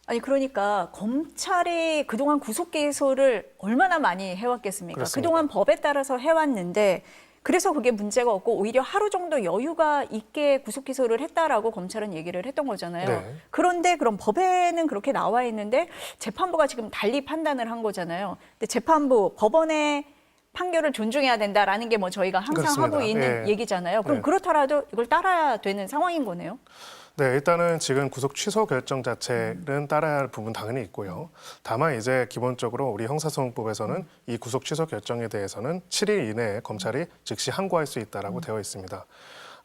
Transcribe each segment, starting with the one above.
아니 그러니까 검찰이 그동안 구속 기소를 얼마나 많이 해왔겠습니까? 그렇습니다. 그동안 법에 따라서 해왔는데 그래서 그게 문제가 없고 오히려 하루 정도 여유가 있게 구속 기소를 했다라고 검찰은 얘기를 했던 거잖아요. 네. 그런데 그럼 법에는 그렇게 나와 있는데 재판부가 지금 달리 판단을 한 거잖아요. 근데 재판부 법원의 판결을 존중해야 된다라는 게 뭐 저희가 항상 그렇습니다. 하고 있는 예. 얘기잖아요. 그럼 네. 그렇더라도 이걸 따라야 되는 상황인 거네요. 네, 일단은 지금 구속 취소 결정 자체는 따라야 할 부분 당연히 있고요. 다만 이제 기본적으로 우리 형사소송법에서는 이 구속 취소 결정에 대해서는 7일 이내에 검찰이 즉시 항고할 수 있다라고 되어 있습니다.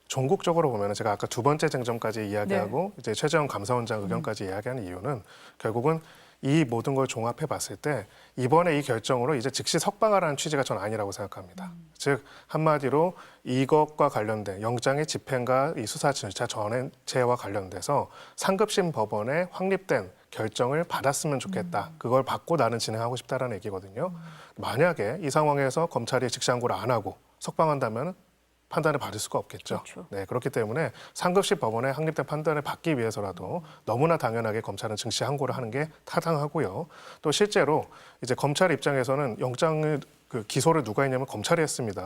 종국적으로 보면 제가 아까 두 번째 쟁점까지 이야기하고 이제 최재형 감사원장 의견까지 이야기하는 이유는 결국은 이 모든 걸 종합해 봤을 때 이번에 이 결정으로 이제 즉시 석방하라는 취지가 전 아니라고 생각합니다. 즉 한마디로 이것과 관련된 영장의 집행과 이 수사 절차 전체와 관련돼서 상급심 법원에 확립된 결정을 받았으면 좋겠다. 그걸 받고 나는 진행하고 싶다라는 얘기거든요. 만약에 이 상황에서 검찰이 즉시 항고를 안 하고 석방한다면 판단을 받을 수가 없겠죠. 그렇죠. 네, 그렇기 때문에 상급심 법원에 확립된 판단을 받기 위해서라도 너무나 당연하게 검찰은 즉시 항고를 하는 게 타당하고요. 또 실제로 이제 검찰 입장에서는 영장을 기소를 누가 했냐면 검찰이 했습니다.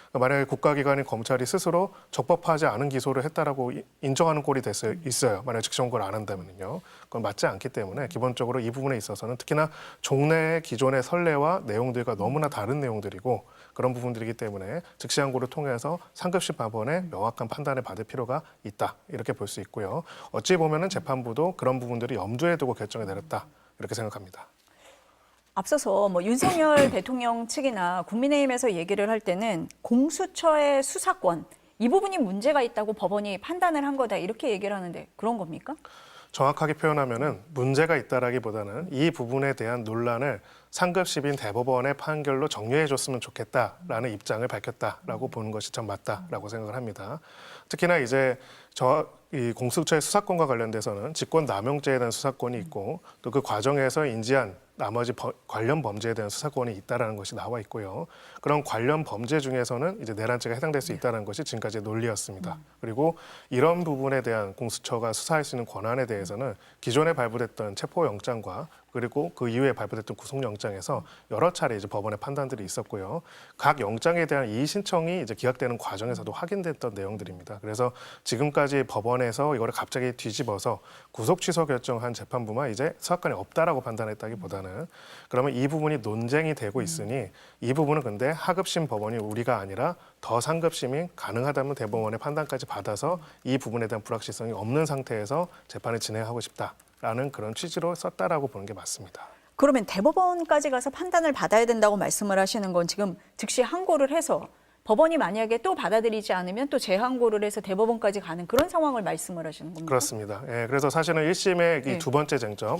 그러니까 만약에 국가기관인 검찰이 스스로 적법하지 않은 기소를 했다라고 인정하는 꼴이 있어요. 만약에 즉시 항고를 안 한다면요. 그건 맞지 않기 때문에 기본적으로 이 부분에 있어서는 특히나 종래의 기존의 선례와 내용들과 너무나 다른 내용들이고 그런 부분들이기 때문에 즉시 항고를 통해서 상급심 법원의 명확한 판단을 받을 필요가 있다. 이렇게 볼 수 있고요. 어찌 보면은 재판부도 그런 부분들이 염두에 두고 결정을 내렸다. 이렇게 생각합니다. 앞서서 뭐 윤석열 대통령 측이나 국민의힘에서 얘기를 할 때는 공수처의 수사권 이 부분이 문제가 있다고 법원이 판단을 한 거다 이렇게 얘기를 하는데 그런 겁니까? 정확하게 표현하면은 문제가 있다라기보다는 이 부분에 대한 논란을 상급심인 대법원의 판결로 정리해 줬으면 좋겠다라는 입장을 밝혔다라고 보는 것이 참 맞다라고 생각을 합니다. 특히나 이제 이 공수처의 수사권과 관련돼서는 직권남용죄에 대한 수사권이 있고 또 그 과정에서 인지한 나머지 관련 범죄에 대한 수사권이 있다라는 것이 나와 있고요. 그런 관련 범죄 중에서는 이제 내란죄가 해당될 수 있다는 것이 지금까지의 논리였습니다. 그리고 이런 부분에 대한 공수처가 수사할 수 있는 권한에 대해서는 기존에 발부됐던 체포영장과 그리고 그 이후에 발부됐던 구속영장에서 여러 차례 이제 법원의 판단들이 있었고요. 각 영장에 대한 이의 신청이 이제 기각되는 과정에서도 확인됐던 내용들입니다. 그래서 지금까지 법원에서 이거를 갑자기 뒤집어서 구속 취소 결정한 재판부만 이제 수사권이 없다라고 판단했다기보다는 그러면 이 부분이 논쟁이 되고 있으니 이 부분은 근데 하급심 법원이 우리가 아니라 더 상급심이 가능하다면 대법원의 판단까지 받아서 이 부분에 대한 불확실성이 없는 상태에서 재판을 진행하고 싶다라는 그런 취지로 썼다라고 보는 게 맞습니다. 그러면 대법원까지 가서 판단을 받아야 된다고 말씀을 하시는 건 지금 즉시 항고를 해서 법원이 만약에 또 받아들이지 않으면 또 재항고를 해서 대법원까지 가는 그런 상황을 말씀을 하시는 겁니까? 그렇습니다. 예, 그래서 사실은 1심의 이 두 번째 쟁점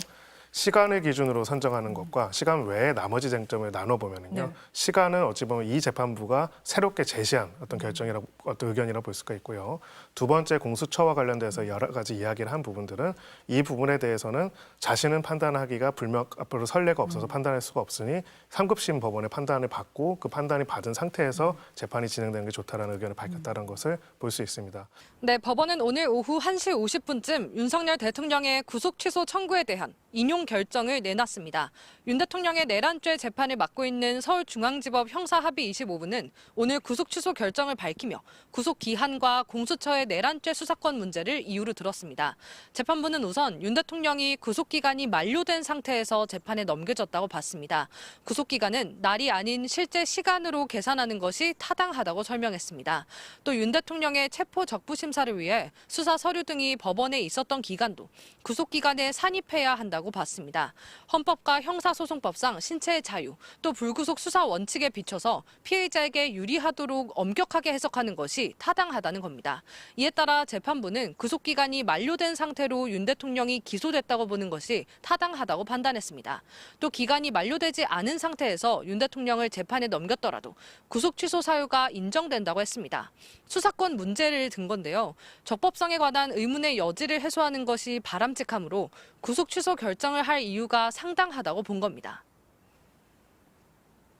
시간을 기준으로 선정하는 것과 시간 외에 나머지 쟁점을 나눠보면요. 시간은 어찌 보면 이 재판부가 새롭게 제시한 어떤 결정이라고 어떤 의견이라고 볼 수가 있고요. 두 번째 공수처와 관련돼서 여러 가지 이야기를 한 부분들은 이 부분에 대해서는 자신은 판단하기가 앞으로 선례가 없어서 판단할 수가 없으니 상급심 법원의 판단을 받고 그 판단이 받은 상태에서 재판이 진행되는 게 좋다라는 의견을 밝혔다는 것을 볼 수 있습니다. 네, 법원은 오늘 오후 1시 50분쯤 윤석열 대통령의 구속 취소 청구에 대한 인용 결정을 내놨습니다. 윤 대통령의 내란죄 재판을 맡고 있는 서울중앙지법 형사합의 25부는 오늘 구속 취소 결정을 밝히며 구속 기한과 공수처의 내란죄 수사권 문제를 이유로 들었습니다. 재판부는 우선 윤 대통령이 구속 기간이 만료된 상태에서 재판에 넘겨졌다고 봤습니다. 구속 기간은 날이 아닌 실제 시간으로 계산하는 것이 타당하다고 설명했습니다. 또 윤 대통령의 체포 적부 심사를 위해 수사 서류 등이 법원에 있었던 기간도 구속 기간에 산입해야 한다고 봤습니다. 헌법과 형사소송법상 신체의 자유, 또 불구속 수사 원칙에 비춰서 피해자에게 유리하도록 엄격하게 해석하는 것이 타당하다는 겁니다. 이에 따라 재판부는 구속 기간이 만료된 상태로 윤 대통령이 기소됐다고 보는 것이 타당하다고 판단했습니다. 또 기간이 만료되지 않은 상태에서 윤 대통령을 재판에 넘겼더라도 구속 취소 사유가 인정된다고 했습니다. 수사권 문제를 든 건데요. 적법성에 관한 의문의 여지를 해소하는 것이 바람직하므로 구속 취소 결정을 할 이유가 상당하다고 본 겁니다.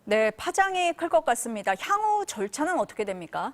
네, 파장이 클 것 같습니다. 향후 절차는 어떻게 됩니까?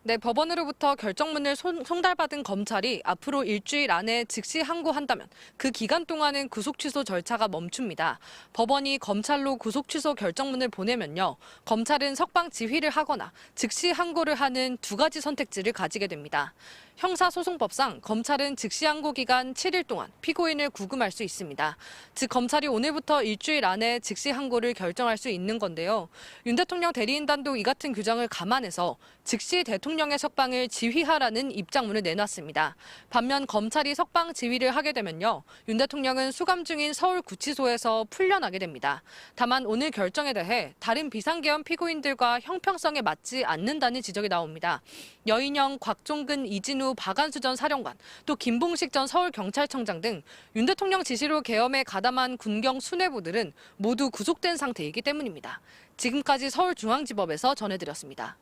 네, 법원으로부터 결정문을 송달받은 검찰이 앞으로 일주일 안에 즉시 항고한다면 그 기간 동안은 구속 취소 절차가 멈춥니다. 법원이 검찰로 구속 취소 결정문을 보내면요, 검찰은 석방 지휘를 하거나 즉시 항고를 하는 두 가지 선택지를 가지게 됩니다. 형사소송법상 검찰은 즉시 항고 기간 7일 동안 피고인을 구금할 수 있습니다. 즉 검찰이 오늘부터 일주일 안에 즉시 항고를 결정할 수 있는 건데요. 윤 대통령 대리인단도 이 같은 규정을 감안해서 즉시 대통령의 석방을 지휘하라는 입장문을 내놨습니다. 반면 검찰이 석방 지휘를 하게 되면요, 윤 대통령은 수감 중인 서울구치소에서 풀려나게 됩니다. 다만 오늘 결정에 대해 다른 비상계엄 피고인들과 형평성에 맞지 않는다는 지적이 나옵니다. 여인영, 곽종근, 이진우, 박안수 전 사령관, 또 김봉식 전 서울경찰청장 등 윤 대통령 지시로 계엄에 가담한 군경 수뇌부들은 모두 구속된 상태이기 때문입니다. 지금까지 서울중앙지법에서 전해드렸습니다.